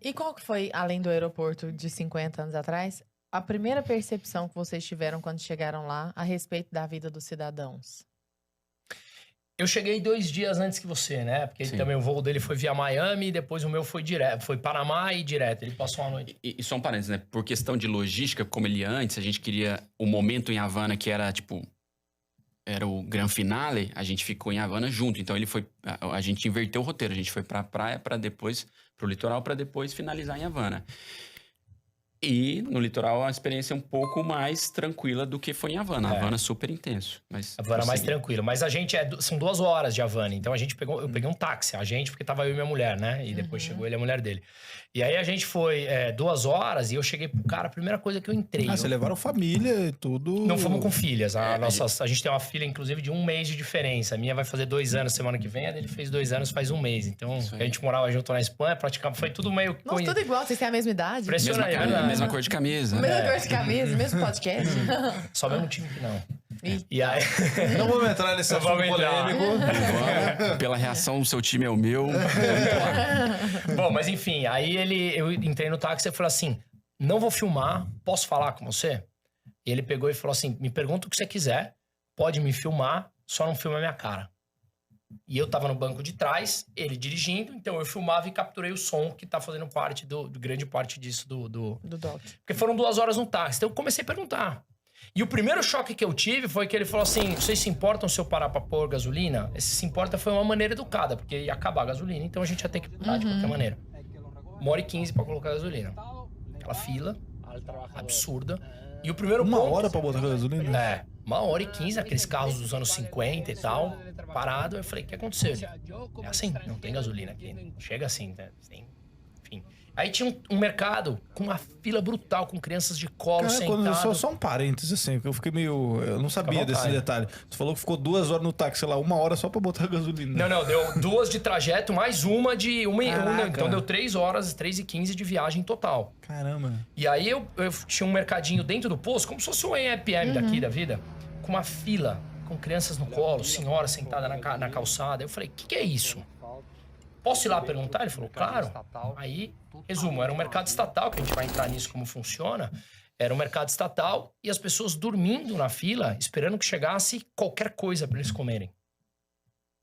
E qual que foi, além do aeroporto de 50 anos atrás, a primeira percepção que vocês tiveram quando chegaram lá a respeito da vida dos cidadãos? Eu cheguei 2 dias antes que você, né? Porque também o voo dele foi via Miami e depois o meu foi direto. Foi Panamá e direto. Ele passou uma noite. E só um parênteses, né? Por questão de logística, como ele ia antes, a gente queria o momento em Havana, que era, tipo... Era o gran finale, a gente ficou em Havana junto. Então ele foi... A gente inverteu o roteiro. A gente foi pra praia, pra depois... Pro litoral, pra depois finalizar em Havana. E no litoral a experiência é um pouco mais tranquila do que foi em Havana. Havana super intenso. Mas Havana mais tranquilo. Mas a gente são 2 horas de Havana. Então eu peguei um táxi. A gente, porque tava eu e minha mulher, né? E depois chegou ele e a mulher dele. E aí a gente foi 2 horas e eu cheguei pro cara, a primeira coisa que eu entrei. Vocês levaram família e tudo. Não fomos com filhas. A gente tem uma filha, inclusive, de 1 mês de diferença. A minha vai fazer 2 anos semana que vem, a dele fez 2 anos faz 1 mês. Então, a gente morava junto na Espanha, praticamente foi tudo meio... Nossa, tudo igual, vocês têm a mesma idade? Impressionante, mesma cor de camisa. Mesma cor de camisa, mesmo podcast. Só mesmo time que não. E aí... Não vamos entrar nesse assunto polêmico. Pela reação, o seu time é o meu. Bom, mas enfim, aí eu entrei no táxi e falei assim, não vou filmar, posso falar com você? E ele pegou e falou assim, me pergunta o que você quiser, pode me filmar, só não filma a minha cara. E eu tava no banco de trás, ele dirigindo, então eu filmava e capturei o som que tá fazendo parte grande parte disso do doc. Porque foram 2 horas no táxi, então eu comecei a perguntar. E o primeiro choque que eu tive foi que ele falou assim, vocês se importam se eu parar pra pôr gasolina? Esse se importa foi uma maneira educada, porque ia acabar a gasolina, então a gente ia ter que parar de qualquer maneira. 1h15 pra colocar gasolina. Aquela fila absurda. E o primeiro Uma ponto... hora pra botar gasolina? É, 1h15, aqueles carros dos anos 50 e tal, parado. Eu falei, o que aconteceu? Ele, é assim, não tem gasolina aqui. Chega assim, né? Enfim. Aí tinha um mercado com uma fila brutal, com crianças de colo sentadas. Só um parênteses, assim, que eu fiquei meio... Eu não sabia desse detalhe. Tu falou que ficou 2 horas no táxi, sei lá, 1 hora só pra botar gasolina. Não, deu 2 de trajeto, mais uma de... Então deu 3 horas, 3h15 de viagem total. Caramba. E aí eu tinha um mercadinho dentro do posto, como se fosse um EPM daqui da vida, com uma fila, com crianças no colo, senhora sentada na calçada. Eu falei, o que é isso? Posso ir lá perguntar? Ele falou, claro. Aí, resumo, era um mercado estatal, que a gente vai entrar nisso como funciona. Era um mercado estatal e as pessoas dormindo na fila, esperando que chegasse qualquer coisa para eles comerem.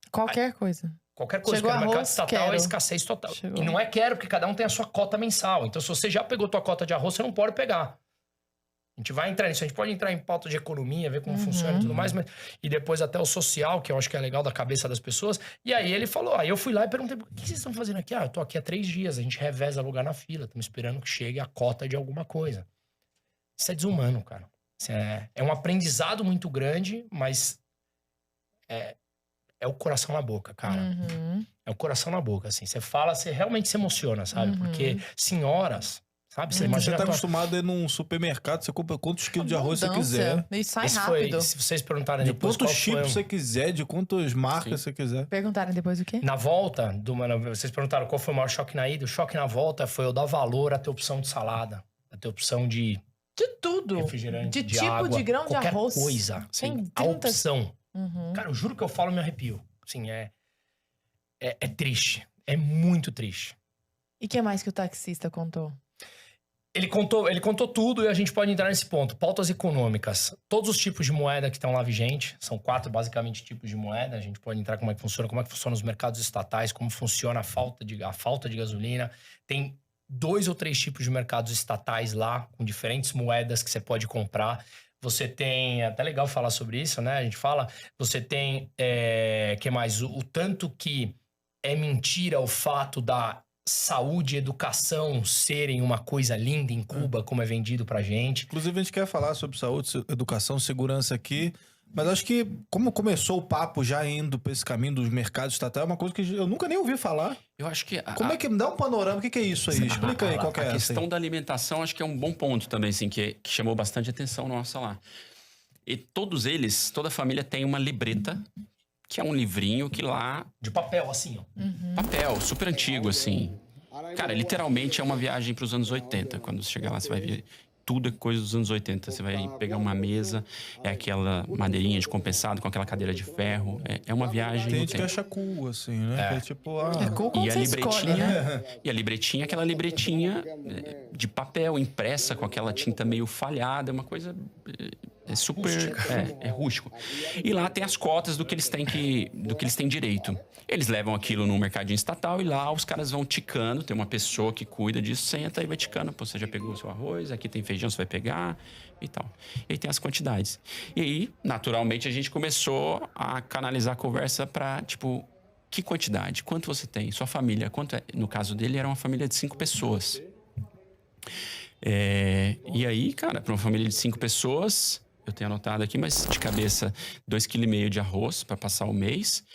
Qualquer coisa. Qualquer coisa, Chegou porque no mercado arroz, estatal quero. é escassez total. Chegou. E não é quero, porque cada um tem a sua cota mensal. Então, se você já pegou tua cota de arroz, você não pode pegar. A gente vai entrar nisso, a gente pode entrar em pauta de economia, ver como funciona e tudo mais, e depois até o social, que eu acho que é legal da cabeça das pessoas. E aí ele falou, aí eu fui lá e perguntei, o que vocês estão fazendo aqui? Eu tô aqui há 3 dias, a gente reveza lugar na fila, estamos esperando que chegue a cota de alguma coisa. Isso é desumano, cara. Isso é um aprendizado muito grande, mas é o coração na boca, cara. É o coração na boca, assim. Você fala, você realmente se emociona, sabe? Porque senhoras... Sabe? Você Você tá acostumado a ir num supermercado, você compra quantos quilos de arroz você quiser. E sai rápido. Se vocês perguntarem De depois quantos chips você quiser, de quantas marcas você quiser. Perguntaram depois o quê? Na volta, vocês perguntaram qual foi o maior choque na ida. O choque na volta foi eu dar valor a ter opção de salada, a ter opção de tudo. refrigerante, de tipo água, de grão de qualquer arroz. coisa. Assim, a opção. Cara, eu juro que eu falo e me arrepio. Assim, é triste. É muito triste. E o que mais que o taxista contou? Ele contou tudo e a gente pode entrar nesse ponto. Pautas econômicas. Todos os tipos de moeda que estão lá vigentes. São 4, basicamente, tipos de moeda. A gente pode entrar como é que funciona os mercados estatais, como funciona a falta de gasolina. Tem 2 ou 3 tipos de mercados estatais lá, com diferentes moedas que você pode comprar. Você tem... É até legal falar sobre isso, né? A gente fala... Você tem... que mais? O tanto que é mentira o fato da... saúde e educação serem uma coisa linda em Cuba, como é vendido pra gente. Inclusive, a gente quer falar sobre saúde, educação, segurança aqui, mas acho que, como começou o papo já indo pra esse caminho dos mercados estatais, é uma coisa que eu nunca nem ouvi falar. Eu acho que... Como é que... Me dá um panorama, o que é isso aí? Explica aí qual que é A essa questão aí. da alimentação acho que é um bom ponto também, assim, que chamou bastante atenção nossa lá. E todos eles, toda a família tem uma libreta, que é um livrinho que lá... De papel, assim, ó. Papel, super antigo, assim. Cara, literalmente é uma viagem pros anos 80. Quando você chegar lá, você vai ver. tudo é coisa dos anos 80. Você vai pegar uma mesa, é aquela madeirinha de compensado com aquela cadeira de ferro. É uma viagem. Tem no gente que tempo. acha cool, assim, né? Que é tipo, É cool quando E a você escolhe, né? libretinha, e a libretinha, aquela libretinha de papel impressa com aquela tinta meio falhada, é uma coisa super rústico. E lá tem as cotas do que eles têm direito. Eles levam aquilo no mercadinho estatal e lá os caras vão ticando, tem uma pessoa que cuida disso, senta e vai ticando. Pô, você já pegou o seu arroz, aqui tem feijão, você vai pegar e tal. E aí tem as quantidades. E aí, naturalmente, a gente começou a canalizar a conversa pra, tipo, que quantidade? Quanto você tem? Sua família? Quanto é? No caso dele, era uma família de 5 pessoas. E aí, cara, para uma família de 5 pessoas, eu tenho anotado aqui, mas de cabeça, 2,5 kg de arroz para passar o mês,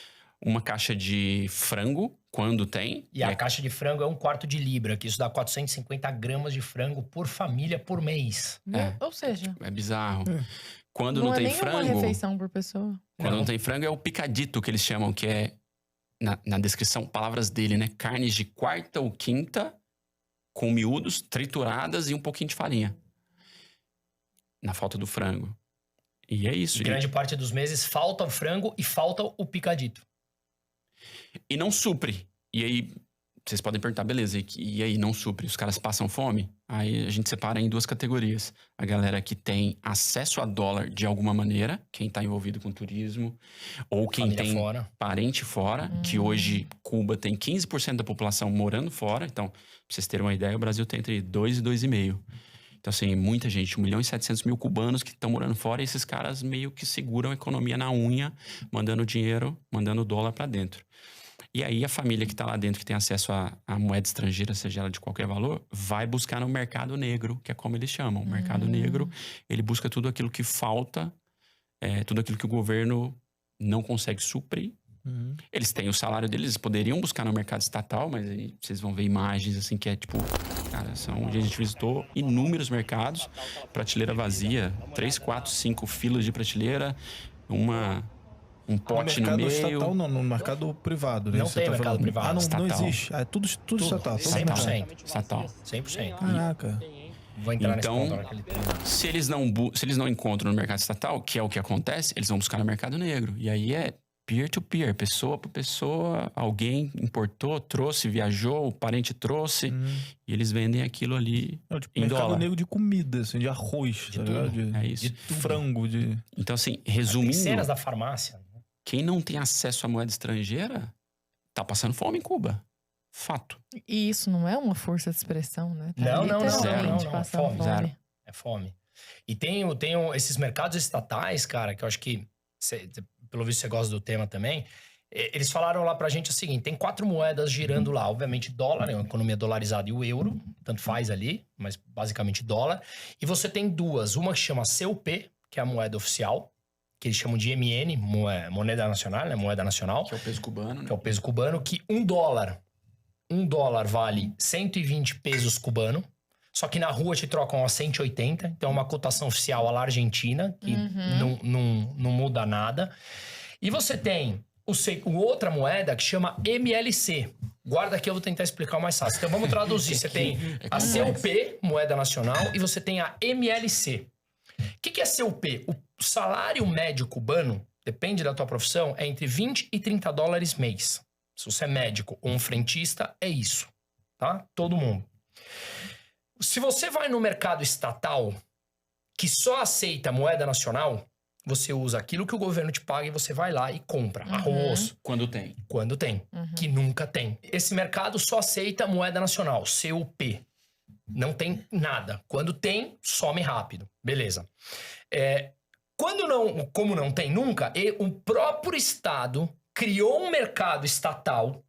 uma caixa de frango, quando tem. E a caixa de frango é 1/4 de libra, que isso dá 450 gramas de frango por família por mês. Ou seja, É bizarro. Quando não não é tem nem uma frango, refeição por pessoa. quando não tem frango é o picadito que eles chamam, que é, na descrição, palavras dele, né? Carnes de 4ª ou 5ª, com miúdos, trituradas e um pouquinho de farinha. Na falta do frango. E é isso. E grande parte dos meses falta o frango e falta o picadito. E não supre. E aí, vocês podem perguntar, beleza, e aí não supre? Os caras passam fome? Aí a gente separa em 2 categorias. A galera que tem acesso a dólar de alguma maneira, quem tá envolvido com turismo, ou quem Família tem fora. parente fora, que hoje Cuba tem 15% da população morando fora. Então, pra vocês terem uma ideia, o Brasil tem entre 2 e 2,5. Então, assim, muita gente, 1.700.000 cubanos que estão morando fora, e esses caras meio que seguram a economia na unha, mandando dinheiro, mandando dólar para dentro. E aí a família que tá lá dentro, que tem acesso a moeda estrangeira, seja ela de qualquer valor, vai buscar no mercado negro, que é como eles chamam. O mercado negro, ele busca tudo aquilo que falta, tudo aquilo que o governo não consegue suprir. Eles têm o salário deles, eles poderiam buscar no mercado estatal, mas aí vocês vão ver imagens assim que é tipo, cara, onde a gente visitou inúmeros mercados, prateleira vazia, 3, 4, 5 filas de prateleira, um pote no meio. No mercado estatal não, no mercado privado, né? Não Você tem tá mercado falando. privado. Não Estatal. existe. É tudo estatal. 100%. Estatal. 100%. Caraca. Vou entrar Então, nesse ponto na hora que ele tem. Se eles não encontram no mercado estatal, que é o que acontece, eles vão buscar no mercado negro. E aí é peer-to-peer, pessoa por pessoa, alguém importou, trouxe, viajou, o parente trouxe, e eles vendem aquilo ali É tipo em mercado dólar. negro de comida, assim, de arroz, tá ligado? É isso. De frango, de... Então, assim, Tem resumindo, cenas da farmácia. quem não tem acesso à moeda estrangeira tá passando fome em Cuba. Fato. E isso não é uma força de expressão, né? Tá Não, não, literalmente não. passando Fome, fome. zero. É fome. E tem esses mercados estatais, cara, que eu acho que, pelo visto você gosta do tema também, eles falaram lá pra gente o seguinte, tem 4 moedas girando lá, obviamente dólar, é uma economia dolarizada, e o euro, tanto faz ali, mas basicamente dólar. E você tem 2, uma que chama CUP, que é a moeda oficial, que eles chamam de MN, moneda nacional, né? Moeda nacional. Que é o peso cubano, né? Que é o peso cubano, que $1 vale 120 pesos cubano. Só que na rua te trocam a 180. Então é uma cotação oficial à la Argentina, que não muda nada. E você tem outra moeda que chama MLC. Guarda aqui, eu vou tentar explicar o mais fácil. Então vamos traduzir. Você tem a CUP, moeda nacional, e você tem a MLC. O que é CUP? O salário médio cubano, depende da tua profissão, é entre 20 e 30 dólares mês. Se você é médico ou um frentista, é isso. Tá? Todo mundo. Se você vai no mercado estatal, que só aceita moeda nacional, você usa aquilo que o governo te paga e você vai lá e compra. Arroz. Quando tem. Quando tem. Que nunca tem. Esse mercado só aceita moeda nacional, CUP. Não tem nada. Quando tem, some rápido. Beleza. Como não tem nunca, o próprio Estado criou um mercado estatal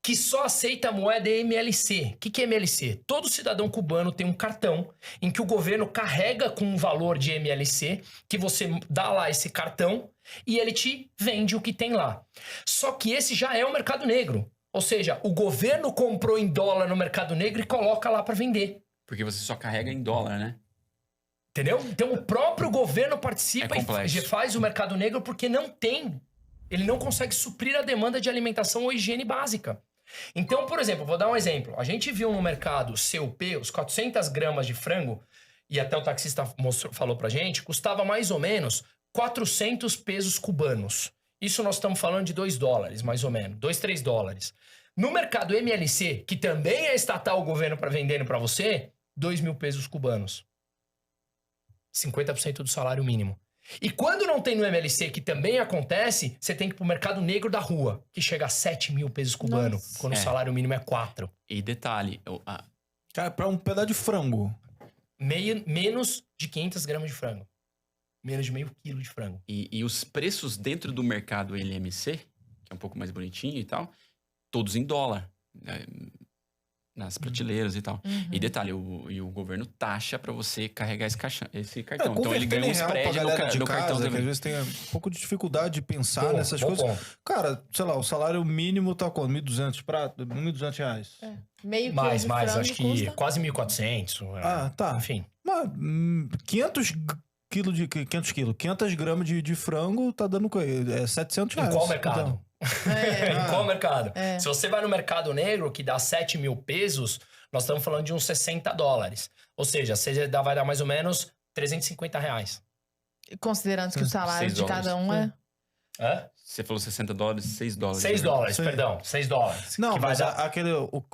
que só aceita a moeda MLC. O que é MLC? Todo cidadão cubano tem um cartão em que o governo carrega com um valor de MLC, que você dá lá esse cartão e ele te vende o que tem lá. Só que esse já é o mercado negro. Ou seja, o governo comprou em dólar no mercado negro e coloca lá para vender. Porque você só carrega em dólar, né? Entendeu? Então o próprio governo participa e faz o mercado negro porque não tem. Ele não consegue suprir a demanda de alimentação ou higiene básica. Então, por exemplo, vou dar um exemplo. A gente viu no mercado CUP, os 400 gramas de frango, e até o taxista falou pra gente, custava mais ou menos 400 pesos cubanos. Isso nós estamos falando de $2, mais ou menos. $2, $3. No mercado MLC, que também é estatal o governo para vendendo para você, 2.000 pesos cubanos. 50% do salário mínimo. E quando não tem no MLC, que também acontece, você tem que ir pro mercado negro da rua, que chega a 7.000 pesos cubanos, quando o salário mínimo é 4. E detalhe, Cara, pra um pedaço de frango. Menos de 500 gramas de frango. Menos de meio quilo de frango. e os preços dentro do mercado LMC, que é um pouco mais bonitinho e tal, todos em dólar, né, nas prateleiras e tal. E detalhe, o governo taxa pra você carregar esse cartão. Então ele ganha um spread no cartão que também. às vezes tem um pouco de dificuldade de pensar nessas coisas. Cara, sei lá, o salário mínimo tá quanto? 1.200 prato? R$1.200. Meio mais, quilo de frango acho que custa... quase 1.400. Ah, tá. Enfim. Mas 500 gramas de frango tá dando R$700. Em qual mercado? Então. Em qual mercado? É. Se você vai no mercado negro, que dá 7.000 pesos, nós estamos falando de uns $60. Ou seja, você vai dar mais ou menos R$350. Considerando que o salário de $6. cada um é... Hã? Você falou $60, $6. $6, Sim. perdão. $6. Não, que vai mas dar...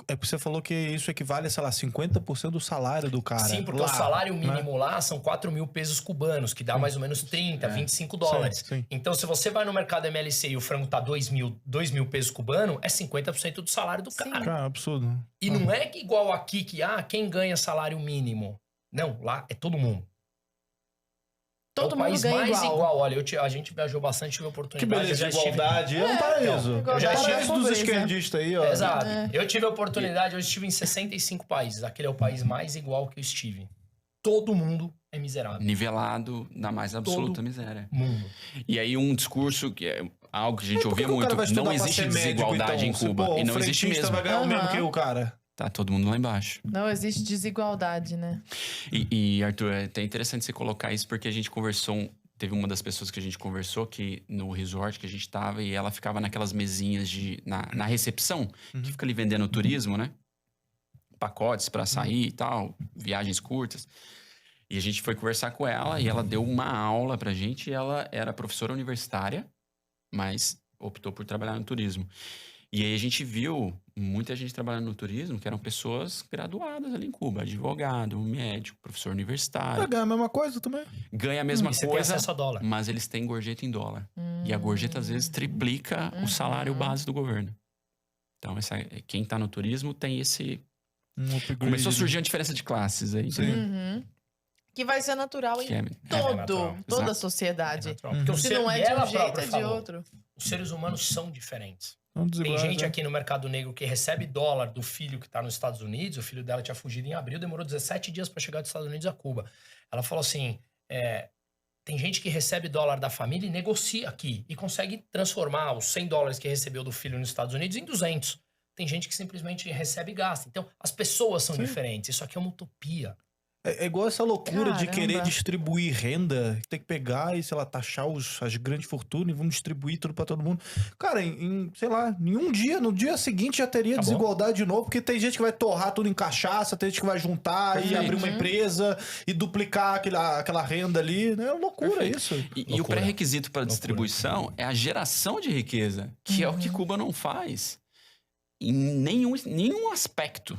é porque você falou que isso equivale a, sei lá, 50% do salário do cara. Sim, porque lá, o salário né? mínimo lá são 4.000 pesos cubanos, que dá mais ou menos 30, $25. Sim. Então, se você vai no mercado MLC e o frango tá 2.000 pesos cubanos, é 50% do salário do cara. Cara, absurdo. E não é igual aqui que, quem ganha salário mínimo? Não, lá é todo mundo. Todo é o mundo país ganha mais igual. Olha, a gente viajou bastante, tive a oportunidade. Que beleza, eu já estive- igualdade. É um paraíso. eu já estive- Parece dos pobreza. esquerdistas aí, ó. Exato. Eu tive a oportunidade, eu estive em 65 países. Aquele é o país mais igual que eu estive. Todo mundo é miserável. Nivelado na mais absoluta miséria. Mundo. E aí um discurso que é algo que a gente Por que ouvia que o cara muito, vai estudar não pra existe ser médico, desigualdade então? em Cuba. Pô, E não o existe frentista mesmo. vai ganhar o mesmo Aham. que o cara. Tá todo mundo lá embaixo. Não existe desigualdade, né? E Arthur, é até interessante você colocar isso, porque a gente conversou, teve uma das pessoas que a gente conversou que no resort que a gente tava, e ela ficava naquelas mesinhas na recepção, que fica ali vendendo turismo, né? Pacotes pra sair e tal, viagens curtas. E a gente foi conversar com ela e ela deu uma aula pra gente, e ela era professora universitária, mas optou por trabalhar no turismo. E aí a gente viu muita gente trabalhando no turismo que eram pessoas graduadas ali em Cuba, advogado, médico, professor universitário. Vai ganhar a mesma coisa também. Ganha a mesma E você tem coisa, acesso a dólar. mas eles têm gorjeta em dólar. E a gorjeta às vezes triplica o salário base do governo. Então quem tá no turismo tem esse... Um upgrade. Começou a surgir uma diferença de classes aí. Sim. Uhum. Que vai ser natural em Que é- natural. toda a Exato. sociedade. Porque o Se ser, não é e de ela um jeito, própria é de falou, outro. Os seres humanos são diferentes. Não Tem desigual, gente né? aqui no mercado negro que recebe dólar do filho que tá nos Estados Unidos. O filho dela tinha fugido em abril, demorou 17 dias para chegar dos Estados Unidos a Cuba. Ela falou assim, tem gente que recebe dólar da família e negocia aqui. E consegue transformar os $100 que recebeu do filho nos Estados Unidos em 200. Tem gente que simplesmente recebe e gasta. Então, as pessoas são diferentes. Isso aqui é uma utopia. É igual essa loucura de Caramba. querer distribuir renda, tem que pegar e, sei lá, taxar as grandes fortunas e vamos distribuir tudo pra todo mundo. Cara, sei lá, em um dia, no dia seguinte já teria Tá bom. desigualdade de novo, porque tem gente que vai torrar tudo em cachaça, tem gente que vai juntar e abrir uma empresa e duplicar aquela renda ali, né? É loucura isso. E o Loucura. pré-requisito para distribuição é a geração de riqueza, que é o que Cuba não faz em nenhum aspecto.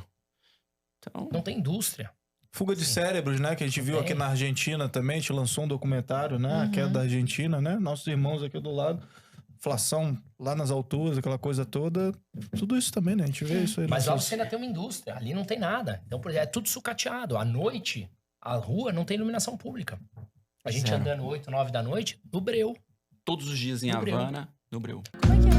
Então, Não tem indústria. Fuga de cérebros, né? Que a gente viu aqui na Argentina também. A gente lançou um documentário, né? A queda da Argentina, né? Nossos irmãos aqui do lado. Inflação lá nas alturas, aquela coisa toda. Tudo isso também, né? A gente vê isso aí. Mas lá nessas- você ainda tem uma indústria. Ali não tem nada. Então, por exemplo, é tudo sucateado. À noite, a rua não tem iluminação pública. A gente Zero. andando 8, 9 da noite, no breu. todos os dias em No Breu. Havana, no Breu. Como é que é